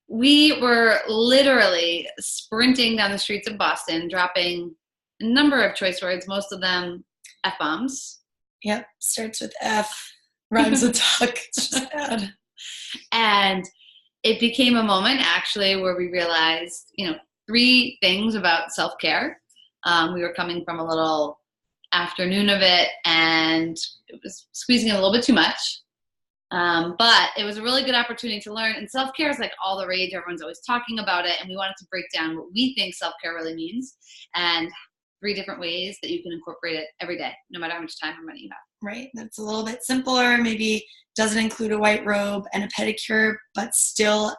We were literally sprinting down the streets of Boston, dropping a number of choice words, most of them F-bombs. Yep, starts with F, rhymes with duck. It's just bad. And it became a moment actually where we realized, 3 things about self-care. We were coming from a little afternoon of it, and it was squeezing it a little bit too much. But it was a really good opportunity to learn. And self-care is like all the rage. Everyone's always talking about it. And we wanted to break down what we think self-care really means and 3 different ways that you can incorporate it every day, no matter how much time or money you have. Right. That's a little bit simpler. Maybe doesn't include a white robe and a pedicure, but still,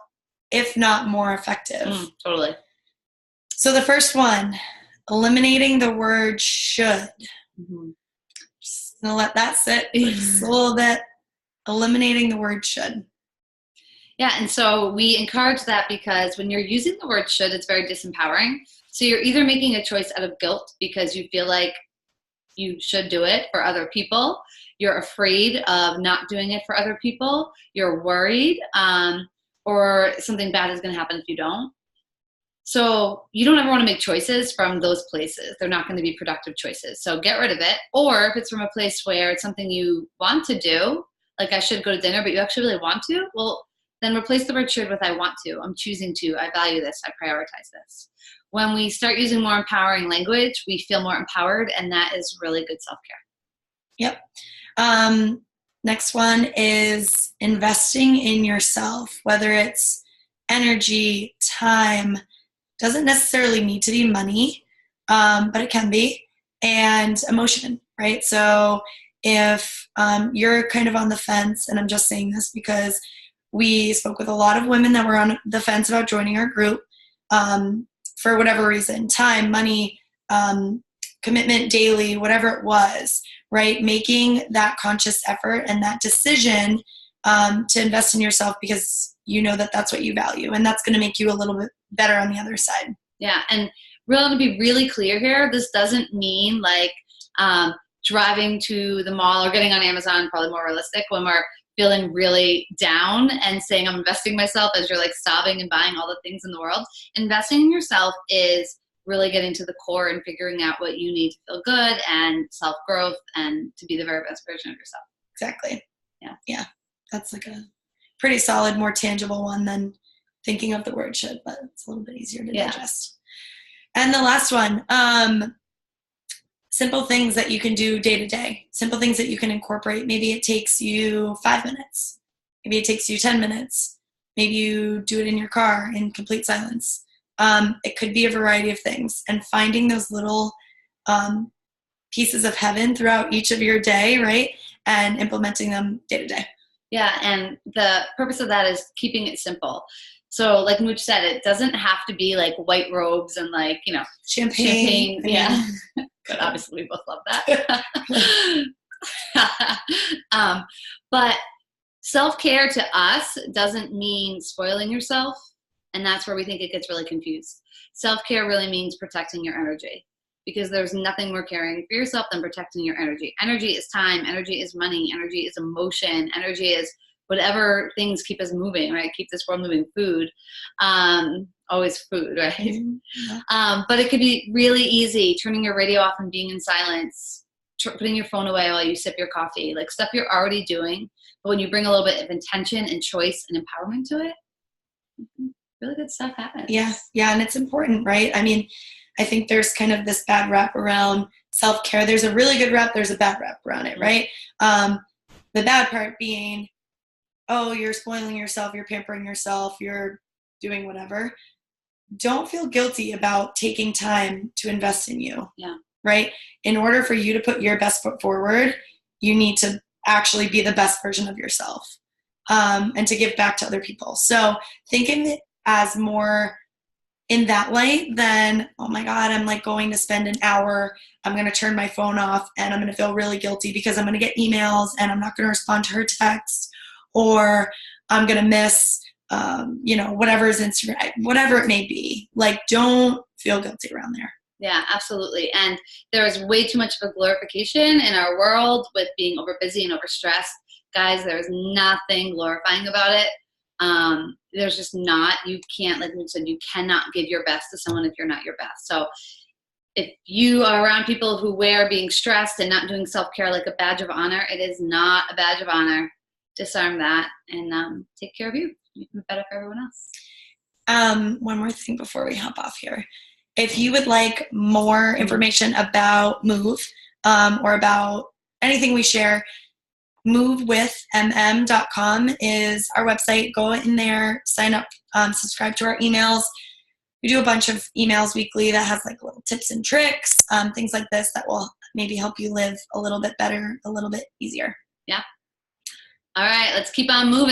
if not more effective. Totally. So the first one, eliminating the word should. Just gonna let that sit for just a little bit. Eliminating the word should. Yeah, and so we encourage that because when you're using the word should, it's very disempowering. So you're either making a choice out of guilt because you feel like you should do it for other people. You're afraid of not doing it for other people. You're worried, or something bad is going to happen if you don't. So you don't ever want to make choices from those places. They're not going to be productive choices. So get rid of it. Or if it's from a place where it's something you want to do, like I should go to dinner, but you actually really want to, well, then replace the word should with I want to, I'm choosing to, I value this, I prioritize this. When we start using more empowering language, we feel more empowered, and that is really good self-care. Yep. Next one is investing in yourself, whether it's energy, time, doesn't necessarily need to be money, but it can be, and emotion, right? So if you're kind of on the fence, and I'm just saying this because we spoke with a lot of women that were on the fence about joining our group for whatever reason, time, money, commitment daily, whatever it was, right? Making that conscious effort and that decision to invest in yourself because you know that that's what you value, and that's going to make you a little bit better on the other side. Yeah, and really to be really clear here, this doesn't mean like driving to the mall or getting on Amazon, probably more realistic, when we're feeling really down and saying I'm investing in myself as you're like sobbing and buying all the things in the world. Investing in yourself is really getting to the core and figuring out what you need to feel good and self-growth and to be the very best version of yourself. Exactly. Yeah. That's like a pretty solid, more tangible one than thinking of the word should, but it's a little bit easier to digest. And the last one, simple things that you can do day to day, simple things that you can incorporate. Maybe it takes you 5 minutes. Maybe it takes you 10 minutes. Maybe you do it in your car in complete silence. It could be a variety of things, and finding those little pieces of heaven throughout each of your day, right? And implementing them day to day. Yeah, and the purpose of that is keeping it simple. So like Mooch said, it doesn't have to be like white robes and like, champagne. Yeah. But obviously we both love that. But self-care to us doesn't mean spoiling yourself. And that's where we think it gets really confused. Self-care really means protecting your energy, because there's nothing more caring for yourself than protecting your energy. Energy is time. Energy is money. Energy is emotion. Energy is whatever things keep us moving, right? Keep this world moving. Food, always food, right? Mm-hmm. But it could be really easy, turning your radio off and being in silence, putting your phone away while you sip your coffee, like stuff you're already doing. But when you bring a little bit of intention and choice and empowerment to it, really good stuff happens. Yeah, and it's important, right? I mean, I think there's kind of this bad rap around self-care. There's a really good rap, there's a bad rap around it, right? The bad part being, oh, you're spoiling yourself, you're pampering yourself, you're doing whatever. Don't feel guilty about taking time to invest in you, right? In order for you to put your best foot forward, you need to actually be the best version of yourself, and to give back to other people. So think of it as more in that light than, oh my God, I'm like going to spend an hour, I'm going to turn my phone off and I'm going to feel really guilty because I'm going to get emails and I'm not going to respond to her text, or I'm going to miss, whatever is Instagram, whatever it may be. Like, don't feel guilty around there. Yeah, absolutely. And there is way too much of a glorification in our world with being over busy and overstressed. Guys, there is nothing glorifying about it. There's just not, you can't, like we said, you cannot give your best to someone if you're not your best. So if you are around people who wear being stressed and not doing self-care like a badge of honor, it is not a badge of honor. Disarm that and take care of you. Make it better for everyone else. One more thing before we hop off here. If you would like more information about Move or about anything we share, movewithmm.com is our website. Go in there, sign up, subscribe to our emails. We do a bunch of emails weekly that has like little tips and tricks, things like this that will maybe help you live a little bit better, a little bit easier. Yeah. All right, let's keep on moving.